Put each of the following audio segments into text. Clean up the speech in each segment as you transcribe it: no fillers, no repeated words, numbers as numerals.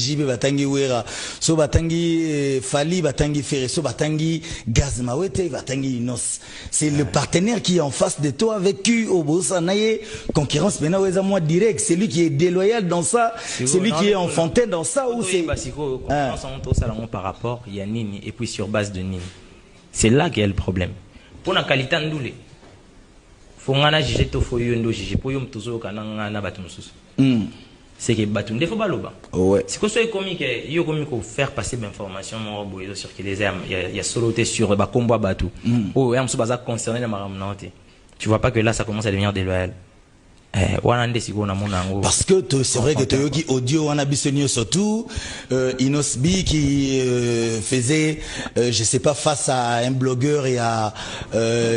Gigi batangi Wera, so batangi Fali batangi Ferre, so batangi Gaz Mawete batangi Inos. C'est le partenaire qui est en face de toi avec qui au Bosanaye concurrence maintenant ouais moi direct, c'est lui qui est déloyal dans ça, c'est lui qui est enfantin dans ça ou c'est par rapport il y a Nini et puis sur base de Nini. C'est là qu'il y a le problème. Pour la qualité ndoulé. Faut ngana juger to faut yo ndo juger pour yo mtuzo kana ngana batumsusu. C'est que batum des faut baloba. Ouais. C'est que soit comique yo comique faire passer l'information mon boyo sur que les armes il y a soloté sur ba combat batu. Oh et amso baza concerné na maramnaote. Tu vois pas que là ça commence à devenir déloyal. Parce que c'est vrai que Toyoki audio on a bisogno surtout Inosbi qui faisait je sais pas face à un blogueur et à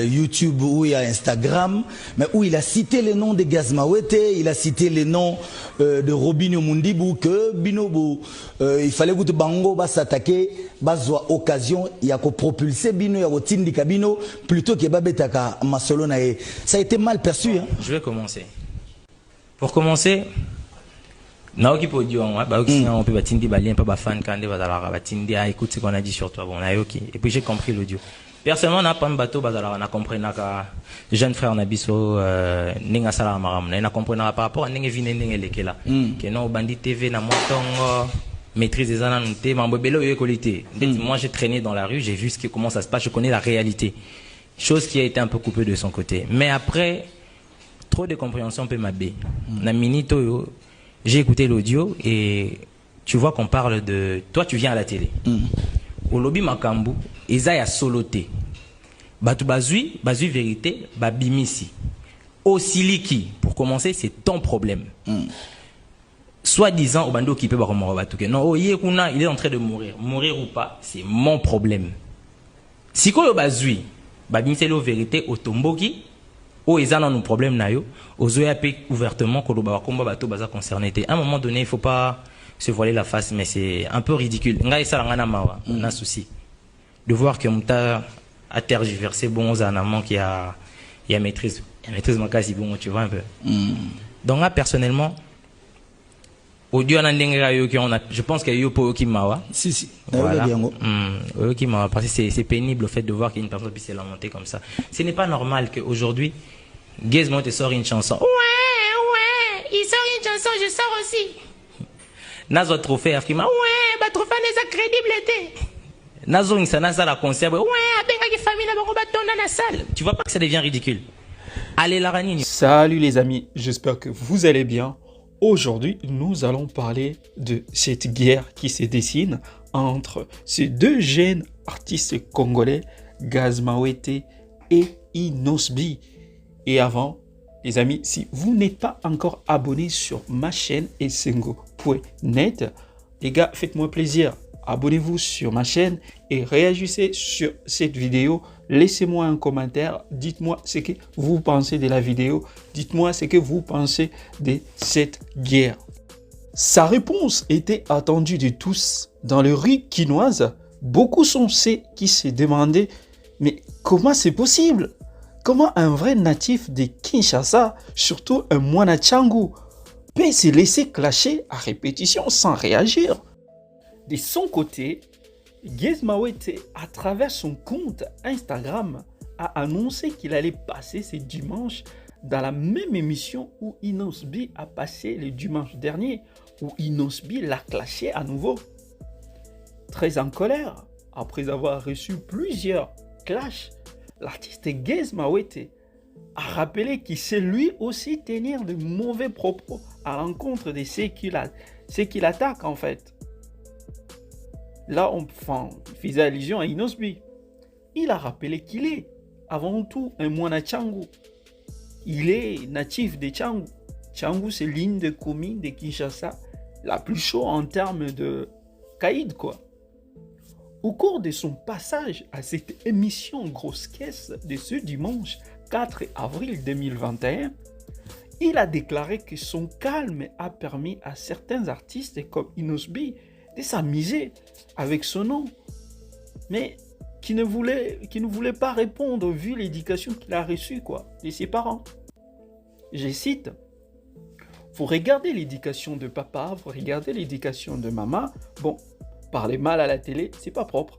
YouTube ou à Instagram mais où il a cité les noms de Gaz Mawete, il a cité les noms de Robinho Mundibu que Binobu il fallait que Bango va s'attaquer bazwa occasion il y a ko propulser Bino ya tindi kabino plutôt que babetaka masolo na e. Ça a été mal perçu hein. Je vais commencer. Pour commencer, naoki podio on peut batindi balien pas fan kande bazala batindi écoute ce qu'on a dit sur toi bon naoki et puis j'ai compris l'audio. Personnellement na pas bateau bazala na compris naka jeune frère na biso ninga sala maram na compris na par rapport à ninga vine ninga lekela que non bandit TV na motongo maîtrise des ananté mambobelo yo qualité. Moi j'ai traîné dans la rue, j'ai vu comment ça se passe, je connais la réalité. Chose qui a été un peu coupée de son côté. Mais après trop de compréhension peut m'abbé. Na minito, j'ai écouté l'audio et tu vois qu'on parle de toi tu viens à la télé. Au lobby makambu, Isaiah soloté. Batu bazui vérité, babimisi. Au siliki, pour commencer, c'est ton problème. Soit disant au bando qui peut pas non, il est en train de mourir. Mourir ou pas, c'est mon problème. Si ko bazui, babimisi lo vérité au tomboki. Oh, ils ont un problème nayo. Aux OEAP ouvertement que le combat bateau baza concerné. À un moment donné, il faut pas se voiler la face, mais c'est un peu ridicule. Nga esa ngana mawa, on a souci de voir que Mouta a tergiversé bon aux anamans qui a maîtrise makasi bon, tu vois un peu. Donc là personnellement, audio je pense qu'il y a eu pour Okimawa. Si. Voilà. Okimawa parce que c'est pénible le fait de voir qu'une personne puisse se lamenter comme ça. Ce n'est pas normal qu'aujourd'hui Gizmo te sort une chanson. Ouais, il sort une chanson, je sors aussi. Nazo trophée Afrima. Ouais, bah trophée n'est pas crédible. Nazo insana ça la concert. Ouais, avec la famille là dans la salle. Tu vois pas que ça devient ridicule. Allez la ranine. Salut les amis, j'espère que vous allez bien. Aujourd'hui, nous allons parler de cette guerre qui se dessine entre ces deux jeunes artistes congolais, Gaz Mawete et Inosbi. Et avant, les amis, si vous n'êtes pas encore abonné sur ma chaîne essengo.net, les gars, faites-moi plaisir. Abonnez-vous sur ma chaîne et réagissez sur cette vidéo. Laissez-moi un commentaire. Dites-moi ce que vous pensez de la vidéo. Dites-moi ce que vous pensez de cette guerre. Sa réponse était attendue de tous. Dans les rues quinoises, beaucoup sont ceux qui se demandaient « Mais comment c'est possible? Comment un vrai natif de Kinshasa, surtout un Mwana Tchangu, peut se laisser clasher à répétition sans réagir ?» De son côté, Gaz Mawete, à travers son compte Instagram, a annoncé qu'il allait passer ce dimanche dans la même émission où Inosbi a passé le dimanche dernier, où Inosbi l'a clashé à nouveau. Très en colère, après avoir reçu plusieurs clashs, l'artiste Gaz Mawete a rappelé qu'il sait lui aussi tenir de mauvais propos à l'encontre de ceux qui l'attaquent en fait. Là, on faisait allusion à Inosbi. Il a rappelé qu'il est avant tout un Mwana Tchangu. Il est natif de Tchangu. Tchangu, c'est l'une des communes de Kinshasa la plus chaude en termes de caïd, quoi. Au cours de son passage à cette émission grosse caisse de ce dimanche 4 avril 2021, il a déclaré que son calme a permis à certains artistes comme Inosbi de s'amuser avec son nom, mais qui ne voulait pas répondre vu l'éducation qu'il a reçue de ses parents. Je cite, « vous regardez l'éducation de papa, vous regardez l'éducation de maman. Bon, parler mal à la télé, c'est pas propre.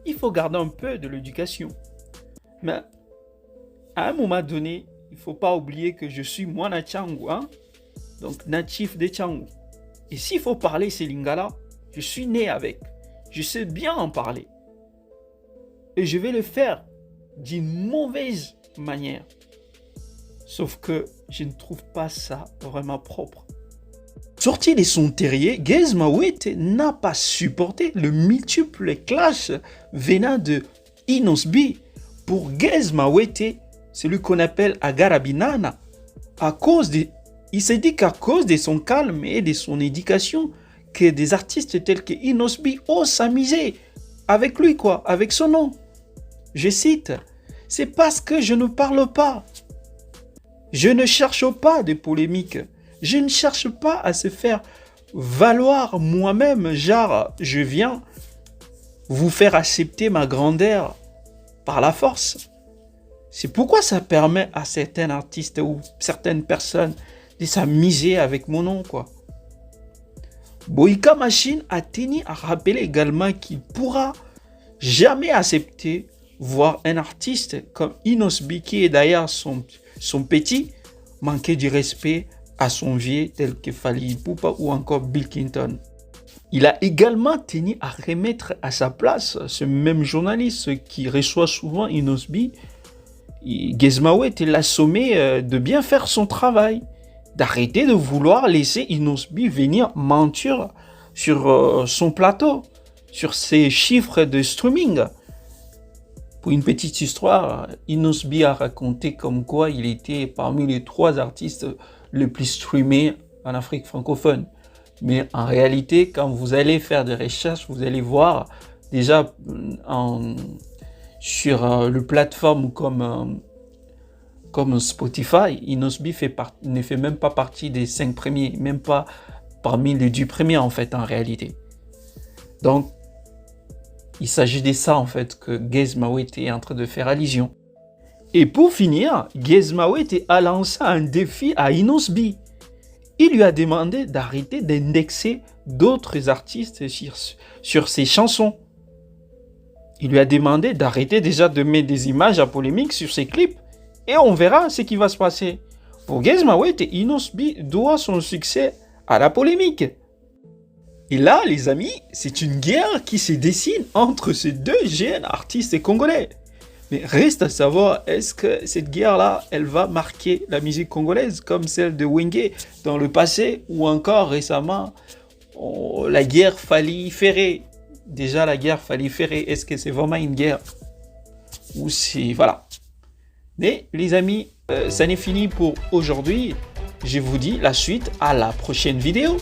Il faut garder un peu de l'éducation. Mais à un moment donné, il faut pas oublier que je suis Mwana Tchangu, hein? Donc natif de Tchangu. Et s'il faut parler ces lingala, je suis né avec. Je sais bien en parler. Et je vais le faire d'une mauvaise manière. Sauf que je ne trouve pas ça vraiment propre. Sorti de son terrier, Gez Mawete n'a pas supporté le multiple clash venant de Inosbi. Pour Gez Mawete, celui qu'on appelle Agarabinana, il s'est dit qu'à cause de son calme et de son éducation, que des artistes tels que Inosbi osent s'amuser avec lui, avec son nom. Je cite, « C'est parce que je ne parle pas. Je ne cherche pas de polémique. Je ne cherche pas à se faire valoir moi-même, genre je viens vous faire accepter ma grandeur par la force. C'est pourquoi ça permet à certains artistes ou certaines personnes de s'amuser avec mon nom, Boyka Machine a tenu à rappeler également qu'il pourra jamais accepter voir un artiste comme Inosbi, qui est d'ailleurs son petit, manquer du respect à son vieux tel que Fally Ipupa ou encore Bill Clinton. Il a également tenu à remettre à sa place ce même journaliste qui reçoit souvent Inosbi. Gez Mawete l'a sommé de bien faire son travail, d'arrêter de vouloir laisser Inosbi venir mentir sur son plateau, sur ses chiffres de streaming. Pour une petite histoire, Inosbi a raconté comme quoi il était parmi les 3 artistes les plus streamés en Afrique francophone. Mais en réalité, quand vous allez faire des recherches, vous allez voir déjà sur le plateforme comme Spotify, Inosbi ne fait même pas partie des 5 premiers, même pas parmi les 10 premiers en fait en réalité. Donc, il s'agit de ça en fait que Gez Mawete est en train de faire allusion. Et pour finir, Gez Mawete a lancé un défi à Inosbi. Il lui a demandé d'arrêter d'indexer d'autres artistes sur ses chansons. Il lui a demandé d'arrêter déjà de mettre des images à polémique sur ses clips. Et on verra ce qui va se passer. Pour Gez Mawete, Inosbi doit son succès à la polémique. Et là, les amis, c'est une guerre qui se dessine entre ces 2 jeunes artistes congolais. Mais reste à savoir, est-ce que cette guerre-là, elle va marquer la musique congolaise comme celle de Wenge dans le passé ou encore récemment, la guerre Fally Ferré. Déjà, la guerre Fally Ferré, est-ce que c'est vraiment une guerre? Ou c'est... Voilà. Mais les amis, ça n'est fini pour aujourd'hui. Je vous dis la suite à la prochaine vidéo.